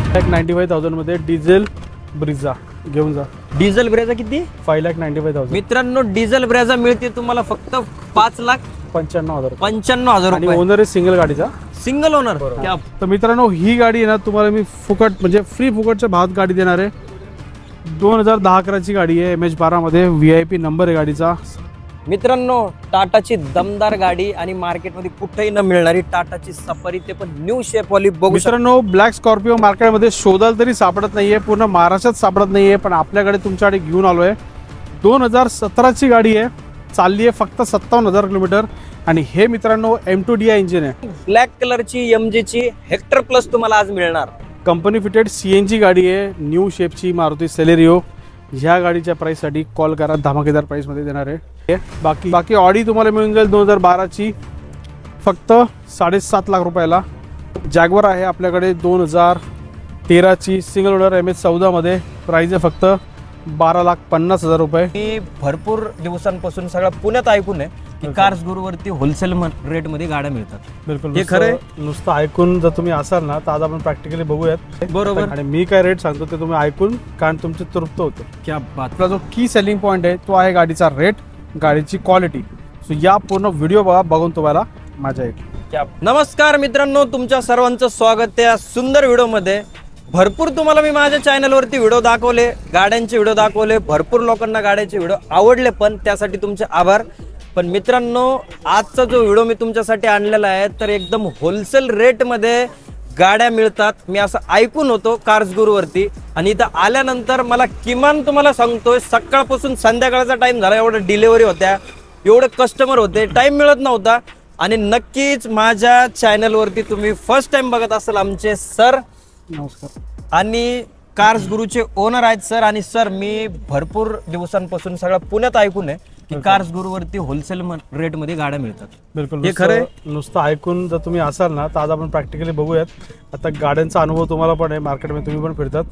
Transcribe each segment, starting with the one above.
5,95,000 मध्ये डिझेल ब्रिझा घेऊन जा। डिझेल ब्रेझा किती? 5,95,000 मित्रांनो डिझेल ब्रेझा मिळते तुम्हाला फक्त 5,95,000 95,000 आणि रुपये। ओनर आहे सिंगल गाडीचा, सिंगल ओनर। तर मित्रांनो ही गाडी आहे ना तुम्हाला मी फुकट म्हणजे फ्री फुकटच्या भावात गाडी देणार आहे। 2010-11 ची गाडी आहे, MH12 मध्ये VIP नंबर आहे गाडीचा। मित्रांनो टाटाची दमदार गाडी आणि मार्केटमध्ये कुठेही न मिळणारी टाटाची सफारी, ते पण न्यू शेप वाली बघू। मित्रांनो ब्लॅक स्कॉर्पिओ मार्केटमध्ये शोधाल तरी सापडत नाहीये, पूर्ण महाराष्ट्रात सापडत नाहीये, पण आपल्याकडे तुमच्याकडे घेऊन आलोय। 2017 ची गाडी आहे, चालली आहे फक्त 57,000 किलोमीटर आणि हे मित्रांनो M2DI इंजिन आहे। ब्लॅक कलरची MG ची हेक्टर प्लस तुम्हाला आज मिळणार। कंपनी फिटेड CNG गाडी आहे, न्यू शेपची मारुती सेलेरिओ। ह्या गाडीच्या प्राइस साठी कॉल करा, धमाकेदार प्राइस मध्ये देणार आहे। बाकी ऑडी तुम्हाला मिळून जाईल 2012 ची फक्त 7.5 लाख रुपयाला। जॅगवार आहे आपल्याकडे 2013 ची सिंगल ओनर MH14 मध्ये, प्राइस आहे फक्त 12,50,000 रुपये। मी भरपूर दिवसांपासून सगळं पुण्यात ऐकून आहे की कार्स गुरुवरती होलसेल रेट मध्ये गाड्या मिळतात। बिलकुल हे खरं नुसतं ऐकून जर तुम्ही असाल ना तर आज आपण प्रॅक्टिकली बघूयात। बरोबर। आणि मी काय रेट सांगतो ते तुम्ही ऐकून कारण तुमचे तृप्त होते। क्या बात। आपला जो की सेलिंग पॉईंट आहे तो आहे गाडीचा रेट, गाडीची क्वालिटी। सो या पूर्ण व्हिडिओ बघून तुम्हाला मजा येईल। नमस्कार मित्रांनो, तुमच्या सर्वांचं स्वागत आहे सुंदर व्हिडिओ मध्ये। भरपूर तुम्हाला मी माझ्या चॅनलवरती व्हिडिओ दाखवले, गाड्यांचे व्हिडिओ दाखवले, भरपूर लोकांना गाड्याचे व्हिडिओ आवडले, पण त्यासाठी तुमचे आभार। पण मित्रांनो आजचा जो व्हिडिओ मी तुमच्यासाठी आणलेला आहे तर एकदम होलसेल रेट मध्ये गाड्या मिळतात, मी असं ऐकून होतो कार्स गुरुवरती। आणि इथं आल्यानंतर मला किमान तुम्हाला सांगतोय सकाळपासून संध्याकाळचा टाइम झाला, एवढं डिलिव्हरी होत्या, एवढे कस्टमर होते, टाइम मिळत नव्हता। आणि नक्कीच माझ्या चॅनलवरती तुम्ही फर्स्ट टाइम बघत असाल आमचे सर, नमस्कार, आणि कार्स गुरुचे ओनर आहेत सर। आणि सर मी भरपूर दिवसांपासून सगळं पुण्यात ऐकून आहे की कार्स गुरुवरती होलसेल रेट मध्ये गाड्या मिळतात। बिलकुल हे खरं नुसतं ऐकून जर तुम्ही असाल ना तर आज आपण प्रॅक्टिकली बघूयात। आता गाड्यांचा अनुभव तुम्हाला पण आहे, मार्केटमध्ये तुम्ही पण फिरतात,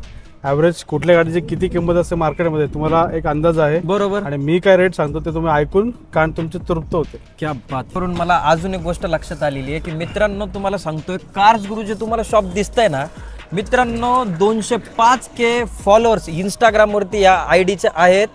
ॲव्हरेज कुठल्या गाडीची किती किंमत असते मार्केटमध्ये तुम्हाला एक अंदाज आहे। बरोबर। आणि मी काय रेट सांगतो ते तुम्ही ऐकून कारण तुमचे तृप्त होते। क्या बात। करून मला अजून एक गोष्ट लक्षात आलेली आहे की मित्रांनो तुम्हाला सांगतोय कार्स गुरु जे तुम्हाला शॉप दिसतंय ना मित्रांनो 205K फॉलोअर्स इंस्टाग्राम वरती या आयडीचे आहेत।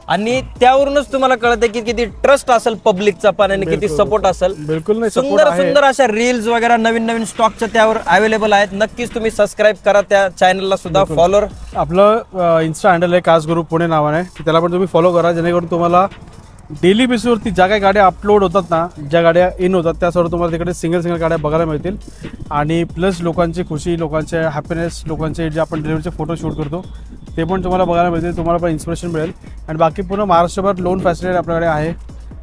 आणि त्यावरूनच तुम्हाला कळते की किती ट्रस्ट असेल पब्लिकचा पण आणि किती सपोर्ट असेल। बिलकुल नाही, सुंदर सुंदर अशा रील्स वगैरे नवीन नवीन स्टॉकच्या त्यावर अवेलेबल आहेत। नक्कीच तुम्ही सबस्क्राईब करा, त्या चॅनलला सुद्धा फॉलोअर। आपलं इन्स्टा हँडल आहे कार्स गुरु पुणे नावाने, त्याला पण तुम्ही फॉलो करा, जेणेकरून तुम्हाला डेली बेसिसवरती ज्या काही गाड्या अपलोड होतात ना, ज्या गाड्या इन होतात त्या सर्व तुम्हाला तिकडे सिंगल गाड्या बघायला मिळतील। आणि प्लस लोकांची खुशी, लोकांचे हॅपीनेस, लोकांचे जे आपण डिलिव्हरीचे फोटो शूट करतो ते पण तुम्हाला बघायला मिळतील, तुम्हाला पण इन्स्पिरेशन मिळेल। आणि बाकी पूर्ण महाराष्ट्रभर लोन फॅसिलिटी आपल्याकडे आहे।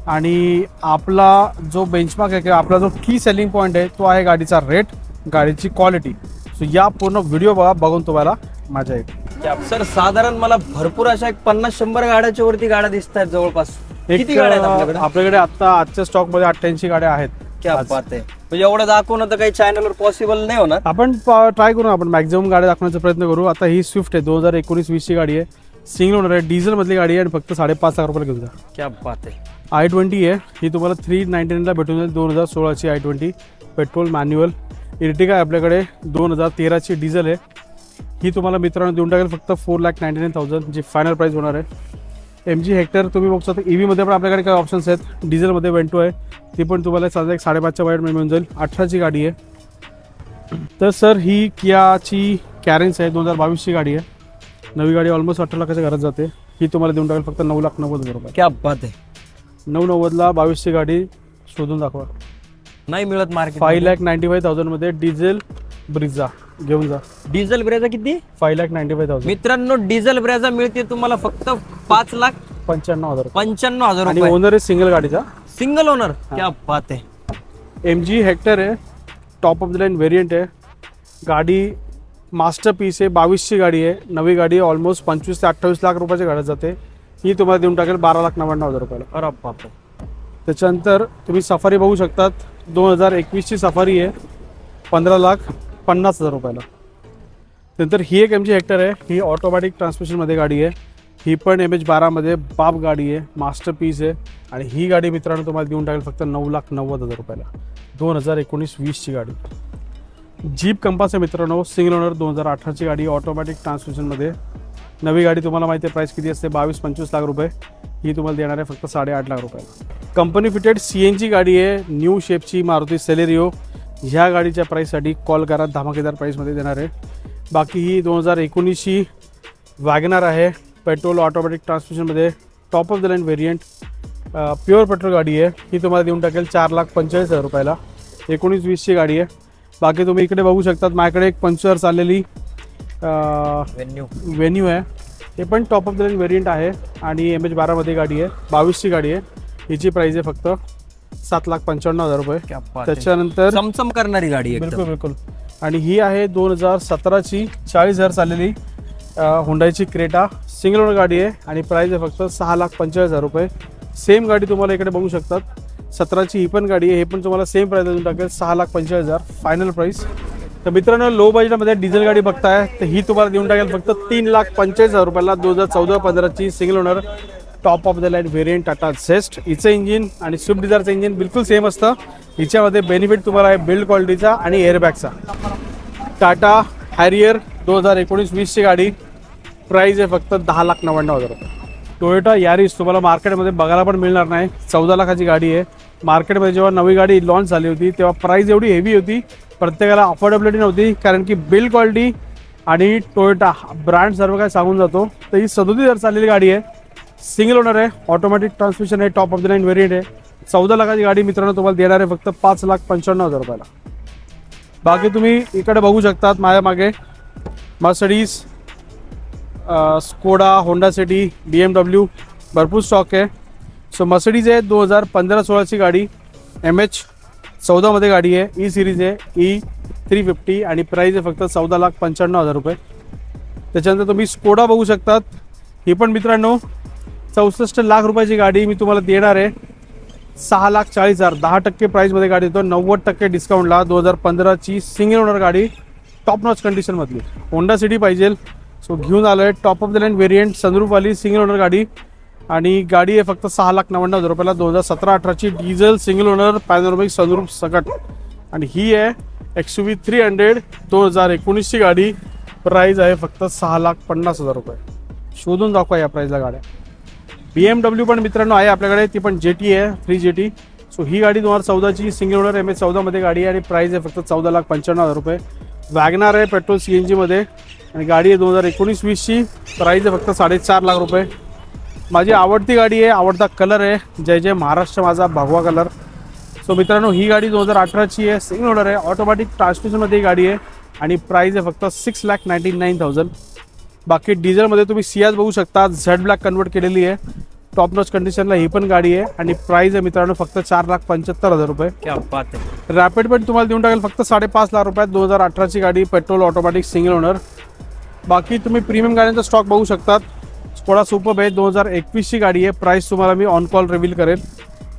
आणि आपला जो बेंचमार्क आहे किंवा आपला जो की सेलिंग पॉईंट आहे तो आहे गाडीचा रेट, गाडीची क्वालिटी। सो या पूर्ण व्हिडिओ बघून तुम्हाला मजा येईल। सर साधारण मला भरपूर अशा 50-100 गाड्याच्या वरती गाड्या दिसत आहेत जवळपास। किती गाड्या आहेत आपल्याकडे? आता आजच्या स्टॉक मध्ये 88 गाड्या आहेत। क्या बात आहे। म्हणजे एवढं दाखवणं तर काही चॅनलवर पॉसिबल नाही होणार, आपण ट्राय करू, आपण मॅक्झिमम गाड्या दाखवण्याचा प्रयत्न करू। आता ही स्विफ्ट आहे, 2019-20 ची गाडी आहे, सिंगल ओनर आहे, डिझेल मधली गाडी आहे आणि फक्त 5.5 लाख रुपयाला घेऊन जा। क्या बात आहे। i20 आहे, ही तुम्हाला 399 ला भेटून जाईल। 2016 ची i20 पेट्रोल मॅन्युअल। इर्टिगा आहे आपल्याकडे, 2013 ची डिझेल आहे, ही तुम्हाला मित्रांनो देऊन टाकेल फक्त 4,99,000 जी फायनल प्राइस होणार आहे। MG हेक्टर तुम्ही बघू शकता। EV मध्ये पण आपल्याकडे काही ऑप्शन्स आहेत, डिझेलमध्ये वेंटो आहे, ती पण तुम्हाला साधा 5.5च्या बजेटमध्ये मिळून जाईल। 18 ची गाडी आहे। तर सर ही कियाची कॅरेन्स आहे, 2022 ची गाडी आहे, नवी गाडी ऑलमोस्ट 18 लाखाच्या घरात जाते, ही तुम्हाला देऊन टाकेल फक्त 9,90,000 रुपये। क्या बात आहे। 990 ला 22 ची गाडी शोधून दाखवा, नाही मिळत मार्केट। 5,95,000 मध्ये डिझेल ब्रिझा घेऊन जा। डिझेल ब्रेझा किती? 5,95,000। मित्रांनो डिझेल ब्रेझा मिळते तुम्हाला फक्त 5,95,000 आणि रुपये। ओनर आहे सिंगल गाडीचा, सिंगल ओनर। क्या बात आहे। MG हेक्टर आहे, top of the line variant आहे, गाडी मास्टरपीस आहे, 22 ची गाडी आहे, नवी गाडी ऑलमोस्ट 25 ते 28 लाख रुपयाच्या गाड्यात जाते, ही तुम्हाला देऊन टाकेल 12,99,000 रुपयाला। अरे बाप रे। त्याच्यानंतर तुम्ही सफारी बघू शकतात, 2021 ची सफारी आहे, 15,50,000 रुपयाला। नंतर ही एक MG हेक्टर आहे, ही ऑटोमॅटिक ट्रान्समिशनमध्ये गाडी आहे, ही पण MH12 मध्ये बाप गाडी आहे, मास्टरपीस आहे। आणि ही गाडी मित्रांनो तुम्हाला देऊन टाकेल फक्त 9,90,000 रुपयाला, 2019-20 ची गाडी। जीप कंपास आहे मित्रांनो, सिंगल ओनर 2018ची गाडी, ऑटोमॅटिक ट्रान्समिशनमध्ये. नवी गाडी तुम्हाला माहिती आहे प्राइस किती असते, 22-25 लाख रुपये. ही तुम्हाला देणार आहे फक्त 8.5 लाख रुपये. कंपनी फिटेड CNG गाडी आहे, न्यू शेपची मारुती सेलेरिओ. ह्या गाडीच्या प्राईससाठी कॉल करा, धमाकेदार प्राईसमध्ये देणार आहे. बाकी ही 2019ची वॅगनर आहे, पेट्रोल ऑटोमॅटिक ट्रान्समिशनमध्ये, top of the line variant, pure petrol गाडी आहे. ही तुम्हाला देऊन टाकेल 4,45,000 रुपयाला. 19-20ची गाडी आहे. बाकी तुम्ही इकडे बघू शकतात माझ्याकडे एक 5,000 चाललेली वेन्यू आहे. हे पण top of the line variant आहे आणि MH12मध्ये गाडी आहे, 22ची गाडी आहे. हिची प्राइस आहे फक्त 7,95,000 रुपये. त्याच्यानंतर चमचम करणारी गाडी आहे. बिलकुल बिलकुल. आणि ही आहे 2017ची 40,000 चाललेली हुंडाईची क्रेटा, सिंगल ओनर गाडी आहे आणि प्राइस आहे फक्त 6,45,000 रुपये. सेम गाडी तुम्हाला इकडे बघू शकतात, 17ची ही पण गाडी आहे. हे पण तुम्हाला सेम प्राइस देऊन टाकेल 6,45,000 फायनल प्राइस. तर मित्रांनो, लो बजेटमध्ये डिझेल गाडी बघताय तर ही तुम्हाला देऊन टाकेल फक्त 3,45,000 रुपयाला. 2014-15ची single owner, top of the line variant Tata Zest. हिचं इंजिन आणि स्विफ्ट डिझायरचं इंजिन बिलकुल सेम असतं. हिच्यामध्ये बेनिफिट तुम्हाला आहे बिल्ड क्वालिटीचा आणि एअरबॅगचा. टाटा हॅरियर 2019-20ची गाडी, प्राइस आहे फक्त 10,99,000 रुपये. टोयोटा यारिस तुम्हाला मार्केटमध्ये बघायला पण मिळणार नाही, 14 लाखाची गाडी आहे. मार्केटमध्ये जेव्हा नवी गाडी लॉन्च झाली होती तेव्हा प्राइस एवढी हेवी होती, प्रत्येकाला अफोर्डेबिलिटी नव्हती, कारण की बिल्ड क्वालिटी आणि टोयोटा ब्रँड सर्व काय सांगून जातो. तर ही 37,000 चाललेली गाडी आहे, सिंगल ओनर आहे, ऑटोमॅटिक ट्रान्समिशन आहे, top of the line variant आहे. 14 लाखाची गाडी मित्रांनो तुम्हाला देणार आहे फक्त 5,95,000 रुपयाला. बाकी तुम्ही इकडे बघू शकतात माझ्या मागे Mercedes, Skoda, Honda city, BMW भरपूर स्टॉक आहे. सो मर्सिडीज आहे 2015-16ची गाडी, MH14मध्ये गाडी आहे, सिरीज आहे, E350 आणि प्राइस आहे फक्त 14,95,000 रुपये. त्याच्यानंतर तुम्ही स्कोडा बघू शकतात, ही पण मित्रांनो 64 लाख रुपयाची गाडी मी तुम्हाला देणार आहे 6,40,000. 10% प्राईसमध्ये गाडी देतो, 90% डिस्काउंटला. 2015ची सिंगल ओनर गाडी, टॉप नॉच कंडिशनमधली. होंडा सिटी पाहिजे सो घेऊन आलो आहे, top of the line variant, सनरूफवाली सिंगल ओनर गाडी आणि गाडी आहे फक्त 6,99,000 रुपयाला. 2017-18ची diesel single owner, panoramic sunroof सकट. आणि ही आहे XUV 300 2019ची गाडी, प्राइस आहे फक्त 6,50,000 रुपये. शोधून दाखवा या प्राइसला गाड्या. BMW पण मित्रांनो आहे आपल्याकडे, ती पण GT आहे, 3GT. सो ही गाडी 2014ची सिंगल ओनर, MH14मध्ये गाडी आहे आणि प्राइस आहे फक्त 14,95,000 रुपये. वॅगनार आहे पेट्रोल CNGमध्ये आणि गाडी आहे 2019-20ची, प्राइस आहे फक्त 4.5 लाख रुपये. माझी आवडती गाडी आहे, आवडता कलर आहे, जय जय महाराष्ट्र माझा भगवा कलर. सो मित्रांनो, ही गाडी 2018ची आहे, सिंगल ओनर आहे, ऑटोमॅटिक ट्रान्समिशनमध्ये ही गाडी आहे आणि प्राइस आहे फक्त 6,99,000. बाकी डिझेलमध्ये तुम्ही सियाज बघू शकता, झेड ब्लॅक कन्वर्ट केलेली आहे, टॉप नॉच कंडिशनला ही पण गाडी आहे आणि प्राइस आहे मित्रांनो फक्त 4,75,000 रुपये. क्या बात आहे. रॅपिड पण तुम्हाला देऊन टाकेल फक्त 5.5 लाख रुपयात. 2018ची गाडी, पेट्रोल ऑटोमॅटिक सिंगल ओनर. बाकी तुम्ही प्रीमियम गाड्यांचा स्टॉक बघू शकतात. स्कोडा सुपर आहे 2021ची गाडी आहे, प्राइस तुम्हाला मी ऑन कॉल रिव्हील करेल.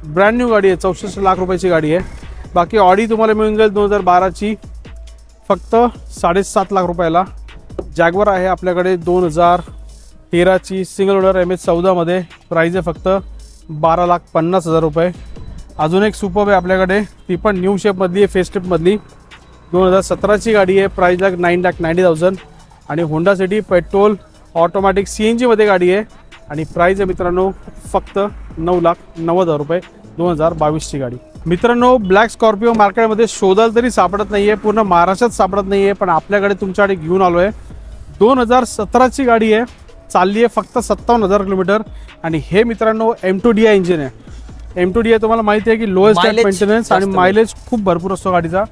ब्रँड न्यू गाडी आहे, 64 लाख रुपयाची गाडी आहे. बाकी ऑडी तुम्हाला मिळून जाईल 2012ची फक्त 7.5 लाख रुपयाला. जॅगवर आहे आपल्याकडे 2013ची सिंगल ओनर, MH14मध्ये, प्राइस आहे फक्त 12,50,000 रुपये. अजून एक सुपर आहे आपल्याकडे, ती पण न्यू शेपमधली आहे, फेस्टिपमधली, 2017ची गाडी आहे, प्राइस आहे 9,90,000. आणि होंडा सिटी पेट्रोल ऑटोमॅटिक CNGमध्ये गाडी आहे आणि प्राइस आहे मित्रांनो फक्त 9,90,000 रुपये. 2022ची गाडी. मित्रांनो, ब्लॅक स्कॉर्पिओ मार्केटमध्ये शोधाल तरी सापडत नाही आहे, पूर्ण महाराष्ट्रात सापडत नाही आहे, पण आपल्याकडे तुमच्याकडे घेऊन आलो आहे. 2017ची गाडी आहे, चालली आहे फक्त 57,000 किलोमीटर आणि हे मित्रांनो M2DI इंजिन आहे. M2DI तुम्हाला माहिती आहे की लोएस्ट मेंटेनन्स आणि मायलेज खूप भरपूर असतो गाडीचा.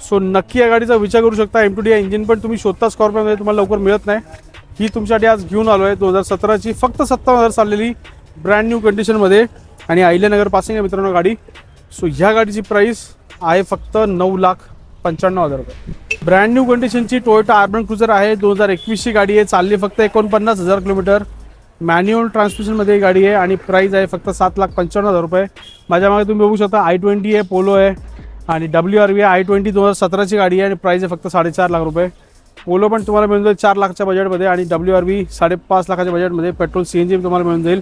सो नक्की या गाडीचा विचार करू शकता. M2DI इंजिन पण तुम्ही शोधता स्कॉर्पिओमध्ये, तुम्हाला लवकर मिळत नाही. ही तुमच्यासाठी आज घेऊन आलो आहे. 2017ची फक्त 57,000 चाललेली, ब्रँड न्यू कंडिशनमध्ये आणि अहिल्यानगर पासिंग आहे मित्रांनो गाडी. सो ह्या गाडीची प्राइस आहे फक्त 9,95,000 रुपये. ब्रँड न्यू कंडिशनची टोयोटा अर्बन क्रुझर आहे, 2021ची गाडी आहे, चालली फक्त 49,000 किलोमीटर, मॅन्युअल ट्रान्समिशनमध्ये गाडी आहे आणि प्राइस आहे फक्त 7,95,000 रुपये. माझ्या मागे तुम्ही बघू शकता i20 आहे, पोलो आहे आणि WRV आहे. i20 2017ची गाडी आहे आणि प्राइस आहे फक्त 4.5 लाख रुपये. पोलो पण तुम्हाला मिळून जाईल 4 लाखच्या बजेटमध्ये आणि WRV 5.5 लाखाच्या बजेटमध्ये, पेट्रोल CNG तुम्हाला मिळून जाईल.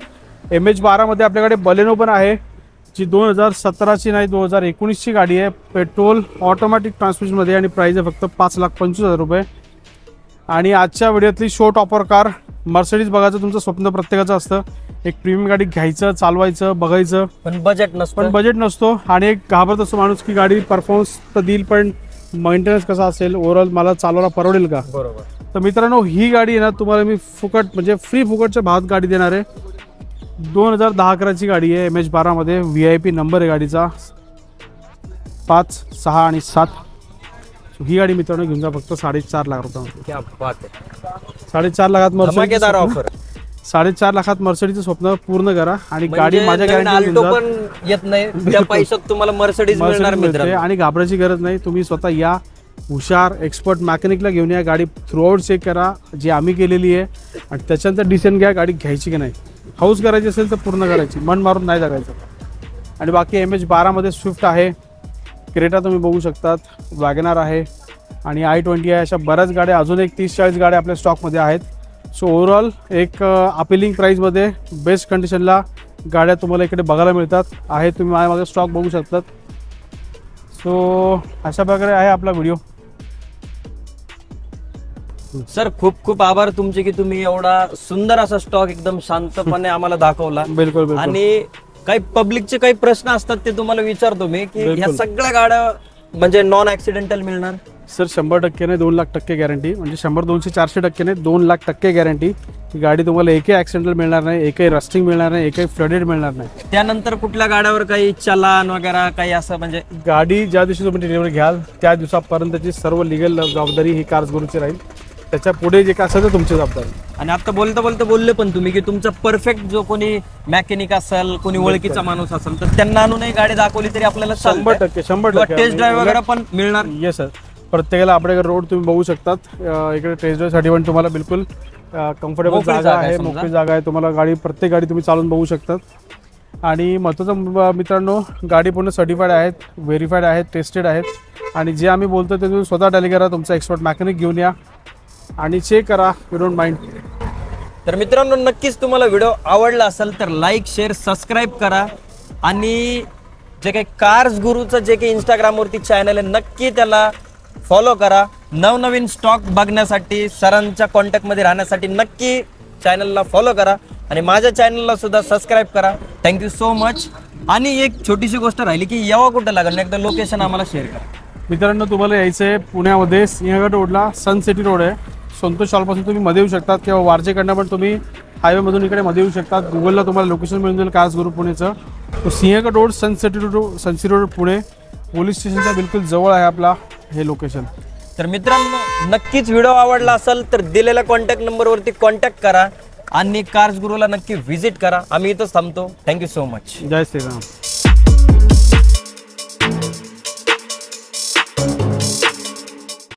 MH12मध्ये आपल्याकडे बलेनो पण आहे, जी 2017ची नाही 2019ची गाडी आहे. पेट्रोल ऑटोमॅटिक ट्रान्समिशनमध्ये आणि प्राईस आहे फक्त 5,25,000 रुपये. आणि आजच्या व्हिडिओतली शो टॉपर कार मर्सिडीज बघायचं तुमचं स्वप्न प्रत्येकाचं असतं. एक प्रीमियम गाडी घ्यायचं, चालवायचं, बघायचं, पण बजेट नसतो. आणि एक घाबरत असतो माणूस की गाडी परफॉर्मन्स तर देईल पण मेंटेनन्स कसा असेल, ओव्हरऑल मला चालवायला परवडेल का. बरोबर. तर मित्रांनो ही गाडी आहे ना तुम्हाला मी फुकट म्हणजे फुकटच्या भावात गाडी देणार आहे. 2010-11ची गाडी आहे. MH12 मध्ये VIP नंबर आहे गाडीचा 5, 6 आणि 7. ही गाडी मित्रांनो घेऊन जा फक्त 4.5 लाख रुपये. क्या बात आहे. 4.5 लाखात धमाकेदार ऑफर. 4.5 लाखात मर्सिडीजचं स्वप्न पूर्ण करा. आणि म्हणजे गाडी माझ्या गॅरंटी पण येत नाही त्या पैशात तुम्हाला मर्सिडीज मिळणार मित्रांनो. आणि घाबरायची गरज नाही. तुम्ही स्वतः या, हुशार एक्सपर्ट मॅकॅनिकला घेऊन या, गाडी थ्रूआउट चेक करा जी आम्ही केलेली आहे. आणि त्याच्यानंतर डिसिजन घ्या गाडी घ्यायची की नाही. हाऊस करायची असेल तर पूर्ण करायची, मन मारून नाही जगायचं. आणि बाकी MH12 मध्ये स्विफ्ट आहे, क्रेटा तुम्ही बघू शकतात, वॅगनार आहे आणि I20 आहे. अशा बऱ्याच गाड्या, अजून एक 30-40 गाड्या आपल्या स्टॉकमध्ये आहेत. सो ओव्हरऑल एक अपिलिंग प्राईसमध्ये बेस्ट कंडिशनला गाड्या तुम्हाला इकडे बघायला मिळतात आहे. तुम्ही माझ्या मागे स्टॉक बघू शकतात. सो अशा प्रकारे आहे आपला व्हिडिओ. सर खूप खूप आभार तुमचे की तुम्ही एवढा सुंदर असा स्टॉक एकदम शांतपणे आम्हाला दाखवला. बिलकुल. आणि काही पब्लिकचे काही प्रश्न असतात ते तुम्हाला विचारतो मी की ह्या सगळ्या गाड्या म्हणजे नॉन ऍक्सिडेंटल मिळणार. सर 100% नाही, 2,00,000% गॅरंटी. म्हणजे 100, 200, 400% नाही, 2,00,000% गॅरंटी. ही गाडी तुम्हाला एकही ऍक्सिडेंटल मिळणार नाही, एकही रस्टिंग मिळणार नाही, एकही फ्लडेड मिळणार नाही. त्यानंतर कुठल्या गाड्यावर काही चलान वगैरे काही असं म्हणजे गाडी ज्या दिवशी तुम्ही डिलिव्हरी घ्याल त्या दिवसापर्यंतची सर्व लिगल जबाबदारी ही कार्स गुरूची राहील. त्याच्या पुढे जे काय असेल तर तुमची जबाबदारी. आणि आता बोलता बोलले पण तुम्ही की तुमचा परफेक्ट जो कोणी मॅकॅनिक असेल, कोणी ओळखीचा माणूस असेल तर त्यांना आणूनही गाडी दाखवली तरी आपल्याला 100% टेस्ट ड्राईव्ह वगैरे पण मिळणार. Yes sir. प्रत्येकाला आपल्याकडे रोड तुम्ही बघू शकतात. इकडे टेस्ट ड्राईव्हसाठी पण तुम्हाला बिलकुल कम्फर्टेबल जागा आहे, मोकळी जागा आहे. तुम्हाला गाडी प्रत्येक गाडी तुम्ही चालून बघू शकतात. आणि महत्त्वाचं मित्रांनो गाडी पूर्ण सर्टिफाईड आहेत, व्हेरीफाईड आहेत, टेस्टेड आहेत. आणि जे आम्ही बोलतो ते तुम्ही स्वतः टॅली करा, तुमचा एक्सपर्ट मॅकॅनिक घेऊन या आणि चेक करा. You don't mind. तर मित्रांनो नक्कीच तुम्हाला व्हिडिओ आवडला असेल तर लाईक, शेअर, सबस्क्राईब करा. आणि जे काही कार्स गुरूचं जे काही इंस्टाग्रामवरती चॅनल आहे नक्की त्याला फॉलो करा. नवनवीन स्टॉक बघण्यासाठी, सरांच्या कॉन्टॅक्टमध्ये राहण्यासाठी नक्की चॅनलला फॉलो करा. आणि माझ्या चॅनलला सुद्धा सबस्क्राईब करा. Thank you so much. आणि एक छोटीशी गोष्ट राहिली की यावं कुठं लागेल एकदा लोकेशन आम्हाला शेअर करा. मित्रांनो तुम्हाला यायचं आहे पुण्यामध्ये सिंहगड रोडला सन सिटी रोड आहे. संतोष हॉलपासून तुम्ही मध्ये येऊ शकतात किंवा वारजेकडनं पण तुम्ही हायवेमधून इकडे मध्ये येऊ शकतात. गुगलला तुम्हाला लोकेशन मिळून जाईल कार्स गुरू पुणेचं. तो सिंहगड रोड सन सिटी रोड पुणे पोलीस स्टेशनच्या बिलकुल जवळ आहे आपला हे लोकेशन. तर मित्रांनो नक्कीच व्हिडिओ आवडला असेल तर दिलेल्या कॉन्टॅक्ट नंबरवरती कॉन्टॅक्ट करा आणि कार्स गुरूला नक्की व्हिजिट करा. आम्ही इथंच थांबतो. Thank you so much. जय श्रीराम.